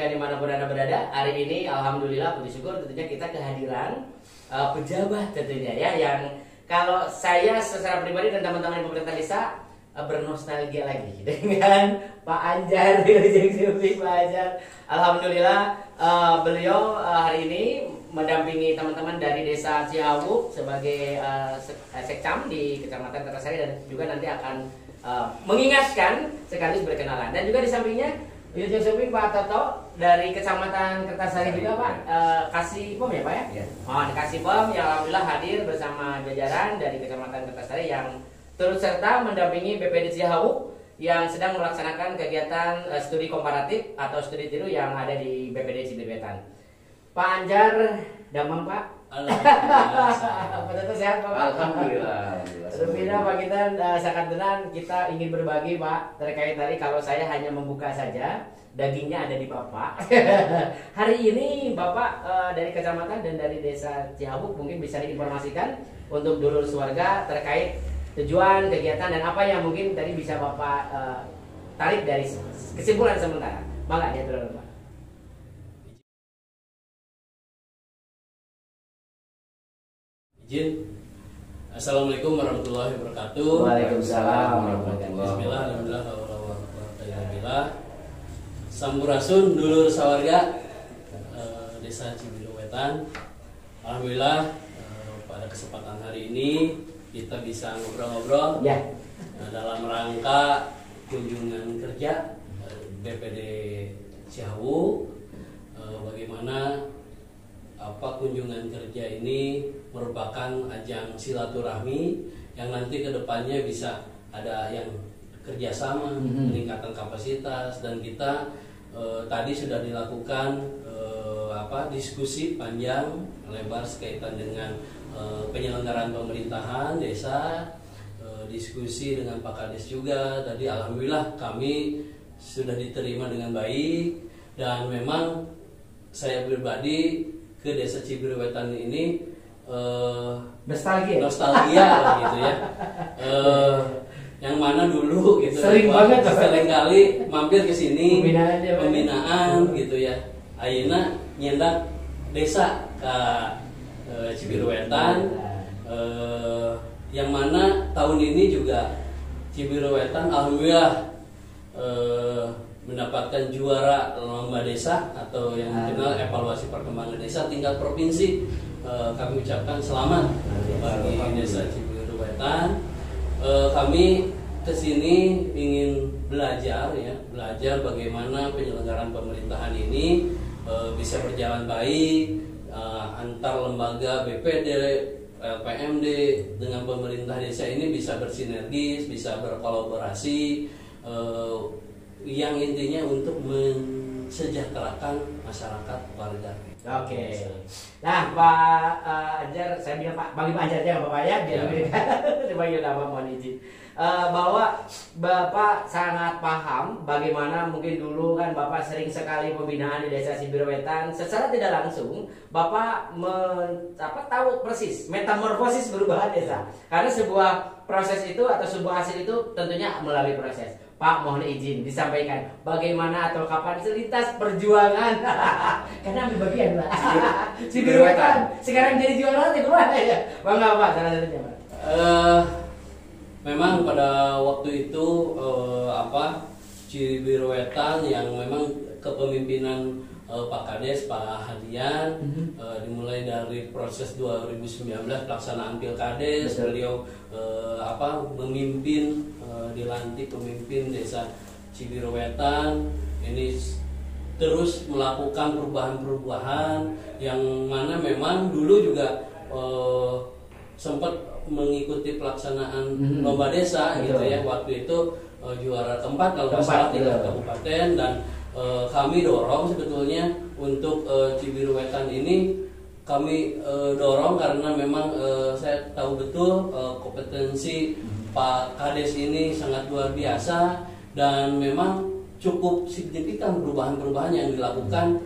menyaksikan dimanapun Anda berada. Hari ini alhamdulillah puji syukur tentunya kita kehadiran pejabat tentunya ya, yang kalau saya secara pribadi dan teman-teman di pemerintah desa bernostalgia lagi dengan Pak Anjar, Pak Anjar. Alhamdulillah beliau hari ini mendampingi teman-teman dari Desa Cihawuk sebagai sekcam di Kecamatan Kertasari, dan juga nanti akan mengingatkan sekaligus berkenalan. Dan juga di sampingnya Yujung Suping Pak Toto dari Kecamatan Kertasari juga Pak, Kasih Pom ya Pak ya? Ya. Oh, Kasih Pom yang alhamdulillah hadir bersama jajaran dari Kecamatan Kertasari yang turut serta mendampingi BPD Cihawuk yang sedang melaksanakan kegiatan studi komparatif atau studi tiru yang ada di BPD Cibirwetan. Pak Anjar, damang Pak? Alhamdulillah. Pak Toto sehat Pak? Alhamdulillah. Sebelumnya Pak kita sangat tenang, kita ingin berbagi Pak terkait tadi, kalau saya hanya membuka saja, dagingnya ada di Bapak. Hari ini Bapak dari kecamatan dan dari Desa Cihawuk mungkin bisa diinformasikan untuk dulur sewarga terkait tujuan kegiatan dan apa yang mungkin tadi bisa Bapak tarik dari kesimpulan sementara. Mangga dia dulu Pak. Izin. Assalamualaikum warahmatullahi wabarakatuh. Waalaikumsalam warahmatullahi wabarakatuh. Bismillah, alhamdulillah. Sampurasun dulur sawarga Desa Cibirwetan. Alhamdulillah pada kesempatan hari ini kita bisa ngobrol-ngobrol ya, dalam rangka kunjungan kerja BPD Cihawuk. Bagaimana kunjungan kerja ini merupakan ajang silaturahmi yang nanti kedepannya bisa ada yang kerjasama, peningkatan kapasitas, dan kita tadi sudah dilakukan diskusi panjang lebar sekaitan dengan penyelenggaraan pemerintahan desa, diskusi dengan Pak Kades juga. Tadi alhamdulillah kami sudah diterima dengan baik, dan memang saya pribadi ke Desa Cibirwetan ini nostalgia gitu ya. Yang mana dulu gitu sering banget kali mampir ke sini pembinaan gitu ya. Ayeuna nyendak desa ke Cibirwetan, yang mana tahun ini juga Cibirwetan alhamdulillah mendapatkan juara lomba desa atau yang dikenal evaluasi perkembangan desa tingkat provinsi. Kami ucapkan selamat bagi Desa Cibirwetan. Kami kesini ingin belajar bagaimana penyelenggaraan pemerintahan ini bisa berjalan baik antar lembaga BPD, LPMD dengan pemerintah desa ini bisa bersinergis, bisa berkolaborasi, yang intinya untuk mensejahterakan masyarakat warga. Oke. Nah Pak Anjar, saya bilang bagi Pak Anjar aja Bapak ya, biar dipanggil nama, mohon izin. Bahwa Bapak sangat paham bagaimana mungkin dulu kan Bapak sering sekali pembinaan di Desa Cibirwetan. Secara tidak langsung Bapak tahu persis metamorfosis perubahan desa. Karena sebuah proses itu atau sebuah hasil itu tentunya melalui proses. Pak, mohon izin disampaikan bagaimana atau kapan selintas perjuangan karena ambil bagian Pak Cibirwetan sekarang jadi juara itu Pak ya. Bangga Pak, salah satunya Pak. Memang pada waktu itu Cibirwetan yang memang kepemimpinan Pak Kades, Pak Hadian, dimulai dari proses 2019 pelaksanaan Pilkades. Beliau memimpin, dilantik pemimpin Desa Cibirwetan ini terus melakukan perubahan-perubahan yang mana memang dulu juga sempat mengikuti pelaksanaan lomba desa gitu ya. Waktu itu juara keempat kalau nggak salah tingkat kabupaten, dan kami dorong sebetulnya untuk Cibirwetan ini kami dorong karena memang saya tahu betul kompetensi Pak Kades ini sangat luar biasa, dan memang cukup signifikan perubahan-perubahan yang dilakukan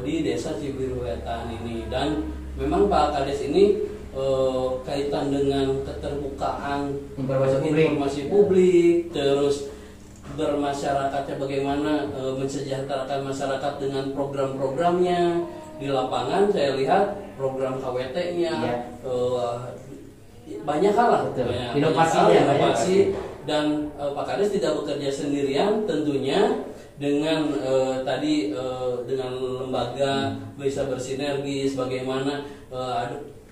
di Desa Cibirwetan ini. Dan memang Pak Kades ini kaitan dengan keterbukaan informasi publik, terus bermasyarakatnya bagaimana, mensejahterakan masyarakat dengan program-programnya. Di lapangan saya lihat program KWT-nya, banyak hal lah, inovasi, dan Pak Kades tidak bekerja sendirian tentunya, dengan dengan lembaga bisa bersinergis, bagaimana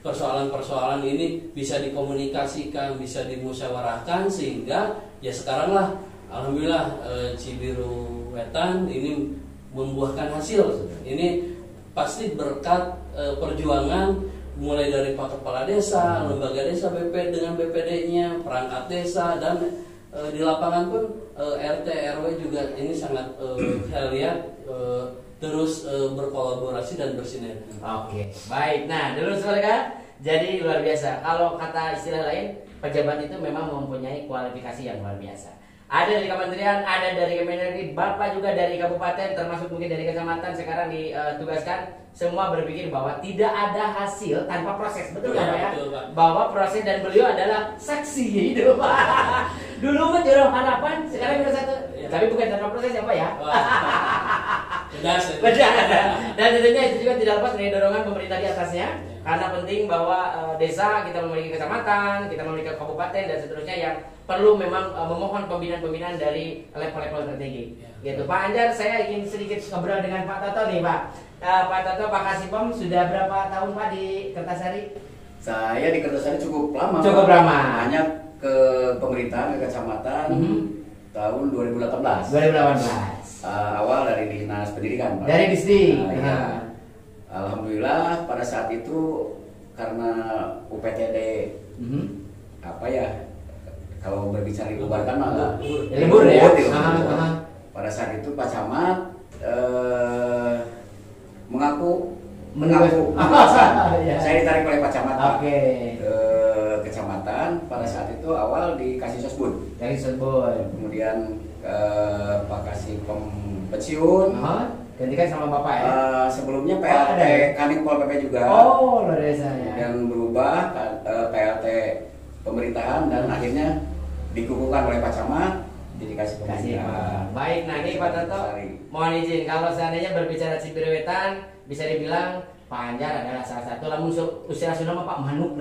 persoalan-persoalan ini bisa dikomunikasikan, bisa dimusyawarahkan, sehingga ya sekarang lah alhamdulillah Cibiru Wetan ini membuahkan hasil. Ini pasti berkat perjuangan mulai dari Pak Kepala Desa, lembaga desa BP dengan BPD-nya, perangkat desa, dan di lapangan pun RT RW juga ini sangat saya lihat terus berkolaborasi dan bersinergi. Oke, baik. Nah, dulu kan, jadi luar biasa. Kalau kata istilah lain, pejabat itu memang mempunyai kualifikasi yang luar biasa. Ada dari kementerian, ada dari Kemendagri, Bapak juga dari kabupaten, termasuk mungkin dari kecamatan sekarang ditugaskan. Semua berpikir bahwa tidak ada hasil tanpa proses, betul nggak Pak ya? Betul, Pak. Bahwa proses, dan beliau adalah saksi hidup. Dulu menjuruh harapan, sekarang udah satu. Ya. Tapi bukan tanpa proses ya Pak ya? Benar. Dan tentunya itu juga tidak lepas dari dorongan pemerintah di atasnya, karena penting bahwa desa kita memiliki kecamatan, kita memiliki kabupaten dan seterusnya yang perlu memang memohon pembinaan-pembinaan dari level-level tertinggi. Gitu. Pak Anjar, saya ingin sedikit ngobrol dengan Pak Toto nih Pak. Pak Toto, Pak Kasipom sudah berapa tahun Pak di Kertasari? Saya di Kertasari cukup lama. Cukup lama. Hanya ke pemerintahan, ke kecamatan tahun 2018. 2018. Awal dari dinas pendidikan Pak. Dari Disdi. Ya. Alhamdulillah pada saat itu karena UPTD apa ya, kalau berbicara dibubarkan mah libur ya. Pada saat itu Pak Camat mengaku saya ditarik oleh Pak Camat ke kecamatan. Pada saat itu awal dikasih sosbud. Kemudian Pak Kasipom pensiun. Gantikan sama Bapak ya? Sebelumnya PLT Kanit Pol PP juga. Oh, luar biasa ya. Dan berubah PLT pemerintahan dan akhirnya dikukuhkan oleh Pak Camat jadi kasih pemerintahan. Baik, nah ini Pak Toto, mohon izin kalau seandainya berbicara Cibiru Wetan, bisa dibilang Pak Anjar adalah salah satu, lamun usia sudah Pak Manuk.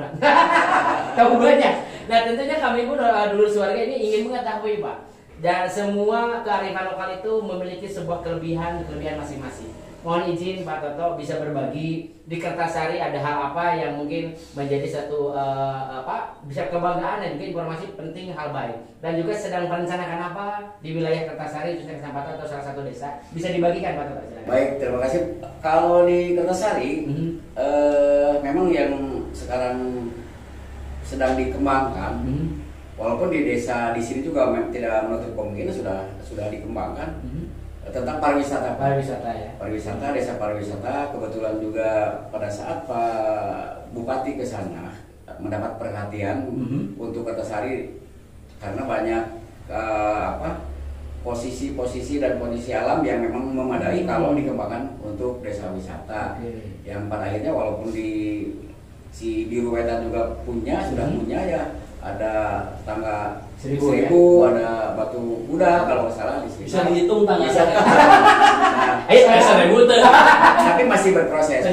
Tahu banyak. Nah tentunya kami pun dulur keluarga ini ingin mengetahui Pak, dan semua kearifan lokal itu memiliki sebuah kelebihan masing-masing. Mohon izin Pak Toto bisa berbagi di Kertasari ada hal apa yang mungkin menjadi satu bisa kebanggaan dan juga informasi penting, hal baik, dan juga sedang merencanakan apa di wilayah Kertasari khususnya kecamatan atau salah satu desa, bisa dibagikan Pak Toto. Silakan. Baik, terima kasih. Kalau di Kertasari memang yang sekarang sedang dikembangkan. Walaupun di desa di sini juga tidak menutup kemungkinan sudah dikembangkan tentang pariwisata. Pariwisata, desa pariwisata. Kebetulan juga pada saat Pak Bupati ke sana mendapat perhatian untuk Kertasari karena banyak posisi-posisi dan kondisi alam yang memang memadai kalau dikembangkan untuk desa wisata. Yang pada akhirnya walaupun si Biru Wetan juga sudah punya ya. Ada tangga 1000, ya? Ada batu Buddha kalau nggak salah di sini. Bisa dihitung tangga. Tapi masih berproses.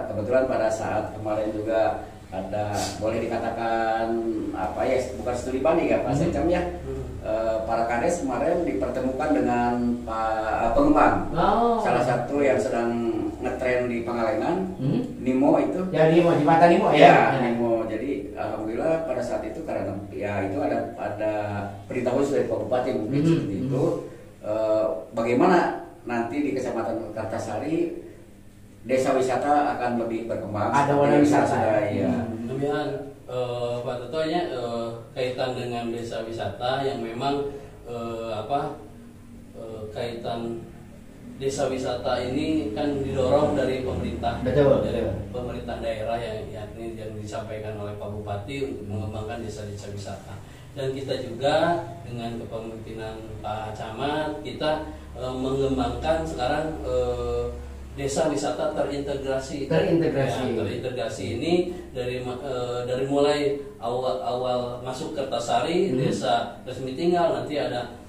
Kebetulan pada saat kemarin juga ada, boleh dikatakan apa ya, bukan studi banding ya Pak Secam ya. Para kades kemarin dipertemukan dengan Pak pengembang. Salah satu yang sedang ngetren di Pangalengan, Nimo itu. Ya Nimo, di Mata Nimo ya. Nimo. Jadi alhamdulillah pada saat itu karena ya itu ada perintah khusus dari Pak Bupati mungkin seperti itu. Bagaimana nanti di Kecamatan Kertasari desa wisata akan lebih berkembang. Ada warna wisata. Ya. Kemudian Pak Toto kaitan dengan desa wisata yang memang kaitan desa wisata ini kan didorong dari pemerintah. Betul. Dari pemerintah daerah yang disampaikan oleh Pak Bupati untuk mengembangkan desa-desa wisata. Dan kita juga dengan kepemimpinan Pak Camat kita mengembangkan sekarang desa wisata terintegrasi. Terintegrasi. Ya, terintegrasi ini dari mulai awal masuk Kertasari, desa resmi tinggal, nanti ada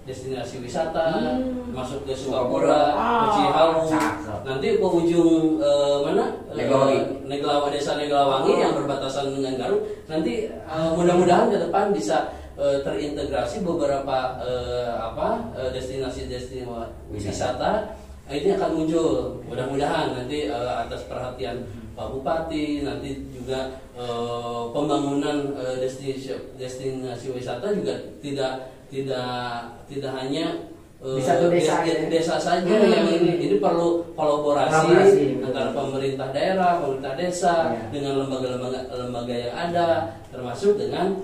destinasi wisata, masuk ke Sukapura, ke Cihawu, nanti ke ujung mana? Desa Neglawangi yang berbatasan dengan Garut. Nanti mudah-mudahan ke depan bisa terintegrasi beberapa destinasi-destinasi wisata ini akan muncul. Mudah-mudahan nanti atas perhatian Pak Bupati, nanti juga pembangunan destinasi wisata juga tidak hanya di satu desa saja yang ini perlu kolaborasi antara pemerintah daerah, pemerintah desa dengan lembaga yang ada, termasuk dengan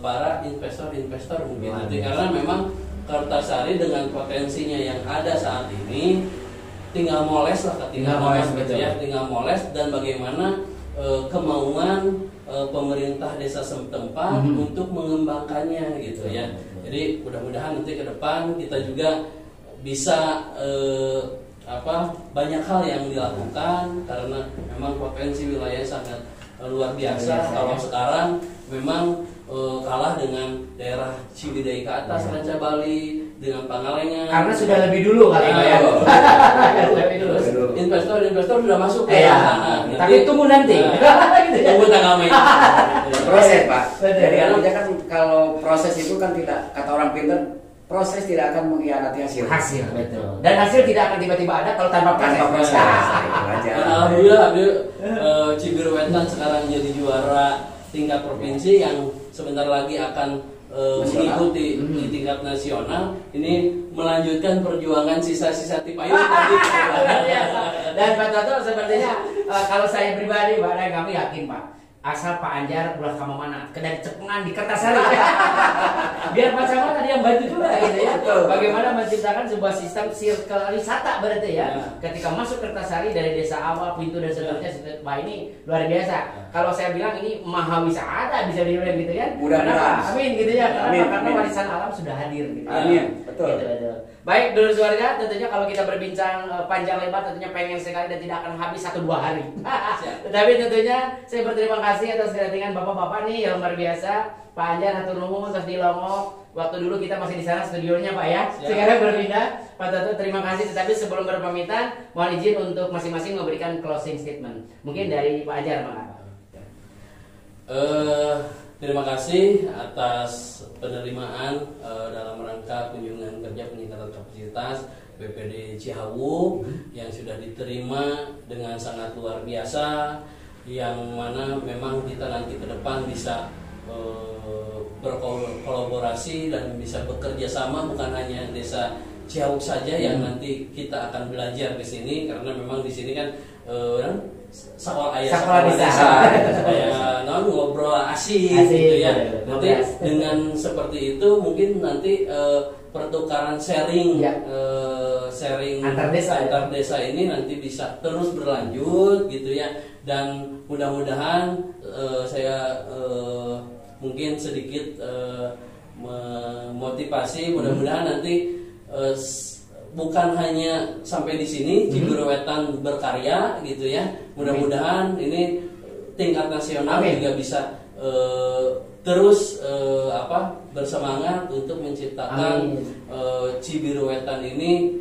para investor mungkin nanti, karena memang Kertasari dengan potensinya yang ada saat ini tinggal moles tinggal moles dan bagaimana kemauan pemerintah desa setempat untuk mengembangkannya gitu ya. Jadi mudah-mudahan nanti ke depan kita juga bisa banyak hal yang dilakukan karena memang potensi wilayah sangat luar biasa. Kalau sekarang memang kalah dengan daerah Ciwidey ke atas, Ranca Bali, dengan Pangalengan. Karena sudah lebih dulu kali ya. Lebih dulu. Investor sudah masuk ke sana. Tapi tunggu nanti. Tunggu tanggal Mei. Proses Pak. Jadi artinya kan kalau proses itu kan tidak, kata orang pintar, proses tidak akan mengkhianati hasil. Betul. Dan hasil tidak akan tiba-tiba ada kalau tanpa proses. Alhamdulillah Cibiru Wetan sekarang jadi juara tingkat provinsi yang sebentar lagi akan mengikuti di tingkat nasional. Ini melanjutkan perjuangan sisa-sisa Tipayung tadi. Dan Pak Toto sepertinya kalau saya pribadi Pak, dan kami yakin Pak, asal Pak Anjar ulah kama mana, kedai cepengan di Kertasari. Biar macam mana dia bantu juga gitu ya. Bagaimana menciptakan sebuah sistem circle wisata berarti ya. Ketika masuk Kertasari dari desa awal, pintu dan seterusnya, Pak ini luar biasa. Kalau saya bilang ini maha wisata bisa dibilang gitu ya. Kenapa? Amin gitu ya. Karena warisan alam sudah hadir gitu. Amin. Betul. Gitu. Baik, dulur keluarga, tentunya kalau kita berbincang panjang lebar tentunya pengen sekali dan tidak akan habis 1-2 hari. Tetapi tentunya saya berterima kasih atas kedatangan bapak-bapak nih yang luar biasa. Pak Anjar hatur nuhun terus di Lombok. Waktu dulu kita masih di sana studionya Pak ya. Sekarang berpindah. Pak Toto terima kasih. Tetapi sebelum berpamitan, mohon izin untuk masing-masing memberikan closing statement. Mungkin dari Pak Anjar, Pak. Terima kasih atas penerimaan dalam rangka kunjungan kerja peningkatan kapasitas BPD Cihawu yang sudah diterima dengan sangat luar biasa, yang mana memang kita nanti ke depan bisa berkolaborasi dan bisa bekerja sama, bukan hanya desa Cihawu saja yang nanti kita akan belajar di sini, karena memang di sini kan sekolah desa ngobrol asik gitu ya. Nanti dengan seperti itu mungkin nanti pertukaran sharing antar desa ini nanti bisa terus berlanjut gitu ya. Dan mudah-mudahan saya mungkin sedikit memotivasi, mudah-mudahan nanti bukan hanya sampai di sini Cibiru Wetan berkarya gitu ya. Mudah-mudahan ini tingkat nasional juga bisa terus bersemangat untuk menciptakan Cibiru Wetan ini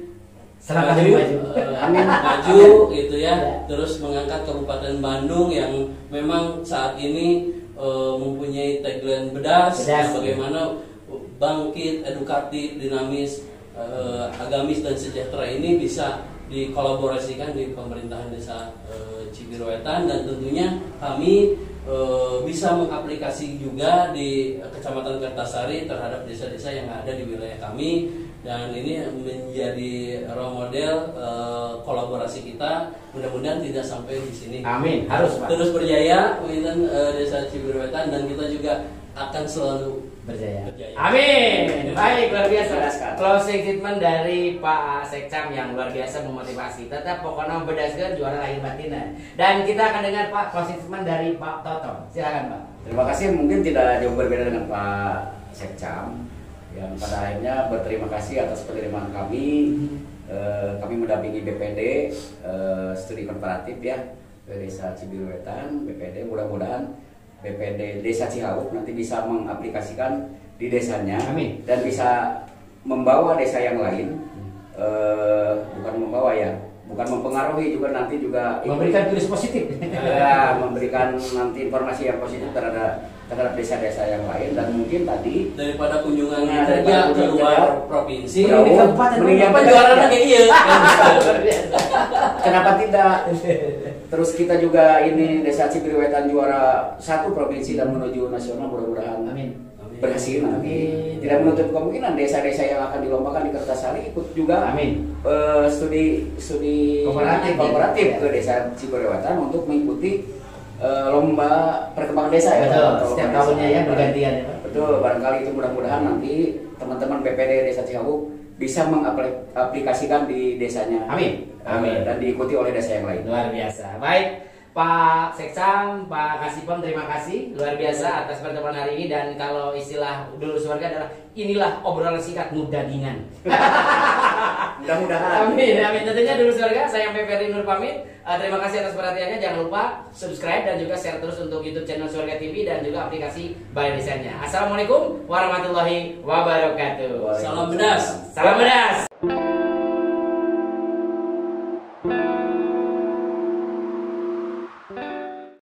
maju gitu ya. Terus mengangkat Kabupaten Bandung yang memang saat ini mempunyai tagline bedas. Bagaimana bangkit, edukatif, dinamis, agamis dan sejahtera ini bisa dikolaborasikan di pemerintahan desa Cibiru Wetan, dan tentunya kami bisa mengaplikasi juga di Kecamatan Kertasari terhadap desa-desa yang ada di wilayah kami, dan ini menjadi role model kolaborasi kita. Mudah-mudahan tidak sampai di sini. Amin. Harus Pak. Terus berjaya pemerintahan desa Cibiru Wetan, dan kita juga akan selalu berjaya. Amin. Baik, luar biasa. Closing statement dari Pak Sekcam yang luar biasa memotivasi. Tetap pokoknya berdasarkan juara lahir batinnya. Dan kita akan dengar Pak closing statement dari Pak Toto. Silakan Pak. Terima kasih. Mungkin tidak jauh berbeda dengan Pak Sekcam yang pada akhirnya berterima kasih atas penerimaan kami Kami mendampingi BPD studi komparatif ya ke Desa Cibiruwetan. BPD mudah-mudahan BPD Desa Cihauk nanti bisa mengaplikasikan di desanya. Amin. Dan bisa membawa desa yang lain, bukan membawa ya, bukan mempengaruhi juga, nanti juga Memberikan turis positif. ya, memberikan nanti informasi yang positif terhadap desa-desa yang lain. Dan mungkin tadi daripada kunjungan Nah, kerja daripada ke kunjungan luar kerja, provinsi jauh, di kabupaten mendingan apa juara lagi iya. kenapa tidak? Terus kita juga ini Desa Cibiruwetan juara 1 provinsi dan menuju nasional, mudah-mudahan Amin. berhasil nanti. Amin. Tidak menutup kemungkinan desa-desa yang akan dilombakan di Kertasari ikut juga Amin. studi Komparatif. ke Desa Cibiruwetan untuk mengikuti lomba perkembangan desa ya. Betul, Lomba setiap desa. tahunnya ya bergantian ya Pak. Betul, barangkali itu mudah-mudahan nanti teman-teman BPD Desa Cihauk bisa mengaplikasikan di desanya. Amin. Amin. Dan diikuti oleh desa yang lain. Luar biasa. Baik, Pak Seksam, Pak Kasipem, terima kasih luar biasa atas pertemuan hari ini. Dan kalau istilah dulu warga adalah inilah obrolan singkat mudagingan. Mudah-mudahan. Amin, amin. Tentunya dulu warga, saya Ferry Nur pamit. Terima kasih atas perhatiannya. Jangan lupa subscribe dan juga share terus untuk YouTube channel Suarga TV dan juga aplikasi Balai Desanya. Assalamualaikum warahmatullahi wabarakatuh. Salam pedas. Salam pedas.